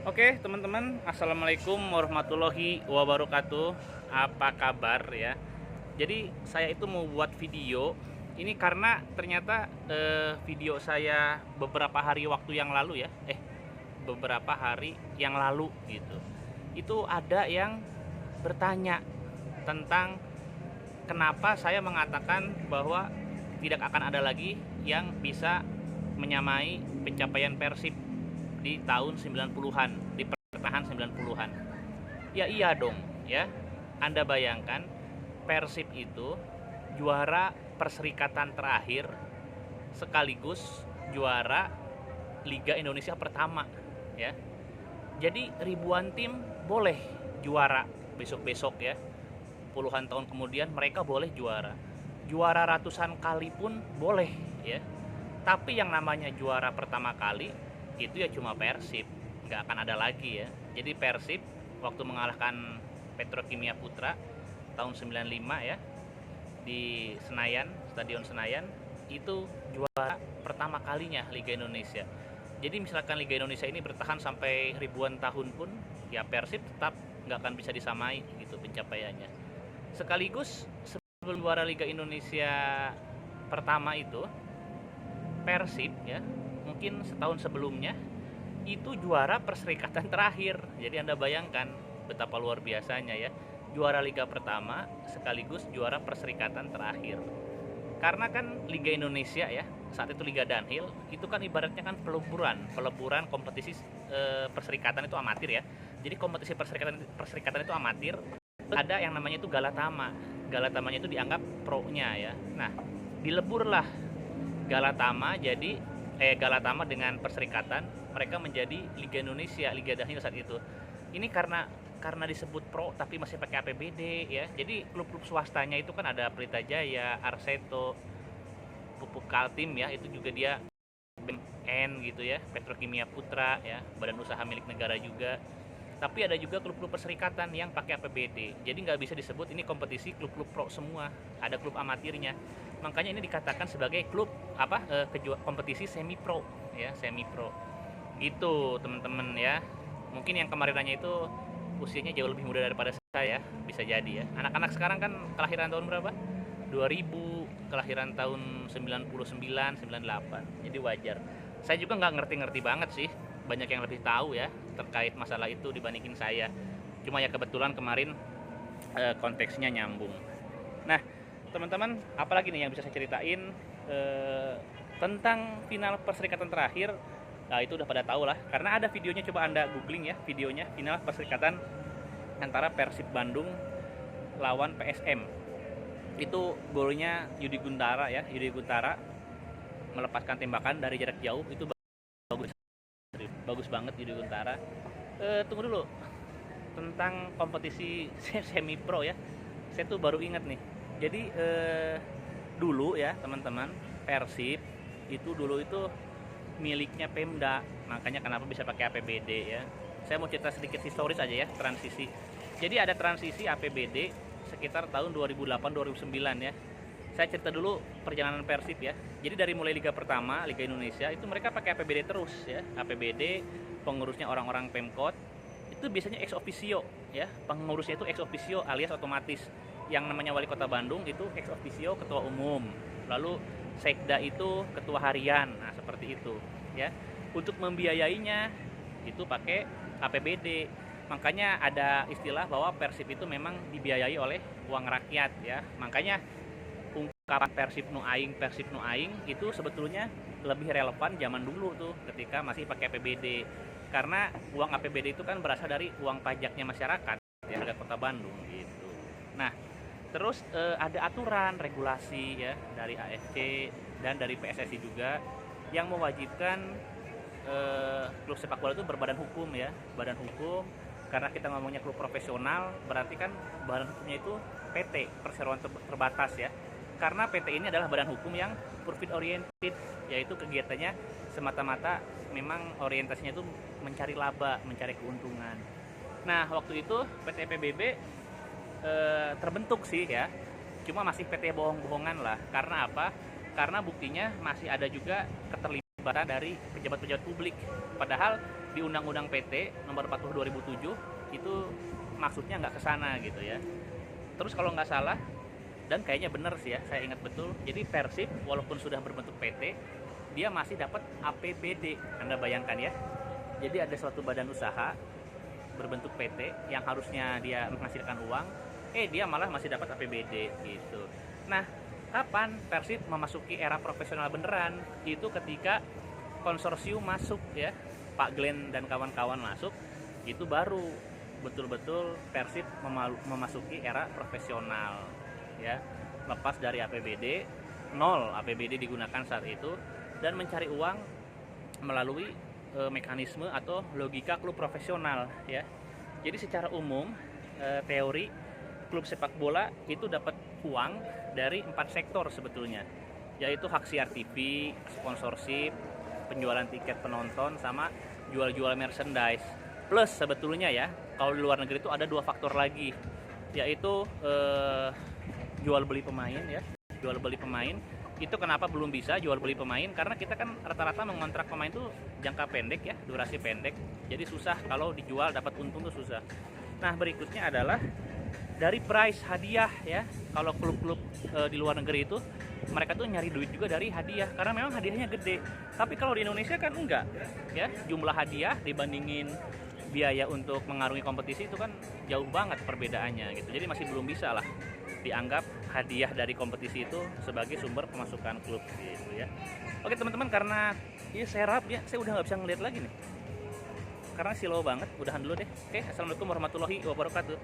Oke, teman-teman, assalamualaikum warahmatullahi wabarakatuh. Apa kabar ya? Jadi saya itu mau buat video ini karena ternyata video saya beberapa hari waktu yang lalu ya, beberapa hari yang lalu gitu. Itu ada yang bertanya tentang kenapa saya mengatakan bahwa tidak akan ada lagi yang bisa menyamai pencapaian Persib di tahun 90-an, di pertengahan 90-an. Ya iya dong, ya. Anda bayangkan Persib itu juara perserikatan terakhir sekaligus juara Liga Indonesia pertama, ya. Jadi ribuan tim boleh juara besok-besok ya. Puluhan tahun kemudian mereka boleh juara. Juara ratusan kali pun boleh ya. Tapi yang namanya juara pertama kali itu ya cuma Persib, nggak akan ada lagi ya. Jadi Persib waktu mengalahkan Petrokimia Putra tahun 95 ya di Senayan, Stadion Senayan, itu juara pertama kalinya Liga Indonesia. Jadi misalkan Liga Indonesia ini bertahan sampai ribuan tahun pun ya Persib tetap nggak akan bisa disamai gitu pencapaiannya. Sekaligus sebelum juara Liga Indonesia pertama itu Persib ya mungkin setahun sebelumnya itu juara perserikatan terakhir. Jadi Anda bayangkan betapa luar biasanya ya, juara liga pertama sekaligus juara perserikatan terakhir. Karena kan Liga Indonesia ya, saat itu Liga Danhil, itu kan ibaratnya kan peleburan kompetisi perserikatan itu amatir ya. Jadi kompetisi perserikatan itu amatir. Ada yang namanya itu Galatama. Galatamanya itu dianggap pro-nya ya. Nah, dileburlah Galatama Galatama dengan perserikatan, mereka menjadi Liga Indonesia, Liga Dahil saat itu. Ini karena disebut pro tapi masih pakai APBD ya. Jadi klub-klub swastanya itu kan ada Pelita Jaya, Arseto, Pupuk Kaltim ya, itu juga dia BMN gitu ya, Petrokimia Putra ya, badan usaha milik negara juga. Tapi ada juga klub-klub perserikatan yang pakai APBD. Jadi nggak bisa disebut ini kompetisi klub-klub pro semua. Ada klub amatirnya. Makanya ini dikatakan sebagai klub kompetisi semi pro ya, semi pro. Gitu, teman-teman ya. Mungkin yang kemarin nanya itu usianya jauh lebih muda daripada saya, bisa jadi ya. Anak-anak sekarang kan kelahiran tahun berapa? 2000, kelahiran tahun 99, 98. Jadi wajar. Saya juga nggak ngerti-ngerti banget sih, banyak yang lebih tahu ya terkait masalah itu dibandingin saya. Cuma ya kebetulan kemarin konteksnya nyambung. Nah, teman-teman, apalagi nih yang bisa saya ceritain tentang final perserikatan terakhir? Nah, itu udah pada tahu lah, karena ada videonya, coba Anda googling ya videonya, final perserikatan antara Persib Bandung lawan PSM. Itu golnya Yudi Guntara ya, Yudi Guntara melepaskan tembakan dari jarak jauh, itu bagus banget Yudi Guntara. Tunggu dulu, tentang kompetisi semi pro ya, saya tuh baru ingat nih. Jadi dulu ya teman-teman, Persib itu dulu itu miliknya Pemda, makanya kenapa bisa pakai APBD ya. Saya mau cerita sedikit historis aja ya, transisi. Jadi ada transisi APBD sekitar tahun 2008-2009 ya. Saya cerita dulu perjalanan Persib ya. Jadi dari mulai liga pertama, Liga Indonesia, itu mereka pakai APBD terus ya. APBD, pengurusnya orang-orang Pemkot, itu biasanya ex officio ya. Pengurusnya itu ex officio alias otomatis. Yang namanya wali kota Bandung itu ex officio ketua umum. Lalu sekda itu ketua harian. Nah, seperti itu ya. Untuk membiayainya itu pakai APBD. Makanya ada istilah bahwa Persib itu memang dibiayai oleh uang rakyat ya. Makanya ungkapan Persib nu aing itu sebetulnya lebih relevan zaman dulu tuh ketika masih pakai APBD. Karena uang APBD itu kan berasal dari uang pajaknya masyarakat ya, warga kota Bandung gitu. Nah, terus ada aturan regulasi ya dari AFC dan dari PSSI juga yang mewajibkan klub sepak bola itu berbadan hukum ya, badan hukum. Karena kita ngomongnya klub profesional, berarti kan badan hukumnya itu PT, perseroan terbatas ya. Karena PT ini adalah badan hukum yang profit oriented, yaitu kegiatannya semata-mata memang orientasinya itu mencari laba, mencari keuntungan. Nah, waktu itu PT PBB terbentuk sih ya, cuma masih PT bohong-bohongan lah. Karena apa? Karena buktinya masih ada juga keterlibatan dari pejabat-pejabat publik. Padahal di Undang-Undang PT nomor 40 2007 itu maksudnya nggak ke sana gitu ya. Terus kalau nggak salah, dan kayaknya bener sih ya, saya ingat betul, jadi Persib walaupun sudah berbentuk PT, dia masih dapat APBD. Anda bayangkan ya, jadi ada suatu badan usaha berbentuk PT yang harusnya dia menghasilkan uang, dia malah masih dapat APBD gitu. Nah, kapan Persib memasuki era profesional beneran? Itu ketika konsorsium masuk ya, Pak Glenn dan kawan-kawan masuk, itu baru betul-betul Persib memasuki era profesional ya, lepas dari APBD, nol APBD digunakan saat itu, dan mencari uang melalui mekanisme atau logika klub profesional ya. Jadi secara umum teori klub sepak bola itu dapat uang dari 4 sektor sebetulnya, yaitu hak siar TV, sponsorship, penjualan tiket penonton, sama jual-jual merchandise. Plus sebetulnya ya, kalau di luar negeri itu ada 2 faktor lagi, yaitu jual beli pemain ya. Jual beli pemain itu kenapa belum bisa jual beli pemain, karena kita kan rata-rata mengontrak pemain itu jangka pendek ya, durasi pendek, jadi susah kalau dijual dapat untung tuh susah. Nah, berikutnya adalah dari prize hadiah ya. Kalau klub-klub di luar negeri itu mereka tuh nyari duit juga dari hadiah karena memang hadiahnya gede. Tapi kalau di Indonesia kan enggak ya, jumlah hadiah dibandingin biaya untuk mengarungi kompetisi itu kan jauh banget perbedaannya gitu. Jadi masih belum bisa lah dianggap hadiah dari kompetisi itu sebagai sumber pemasukan klub gitu ya. Oke teman-teman, karena ya saya rap ya, saya udah nggak bisa ngeliat lagi nih karena silau banget. Udahan dulu deh. Oke, assalamualaikum warahmatullahi wabarakatuh.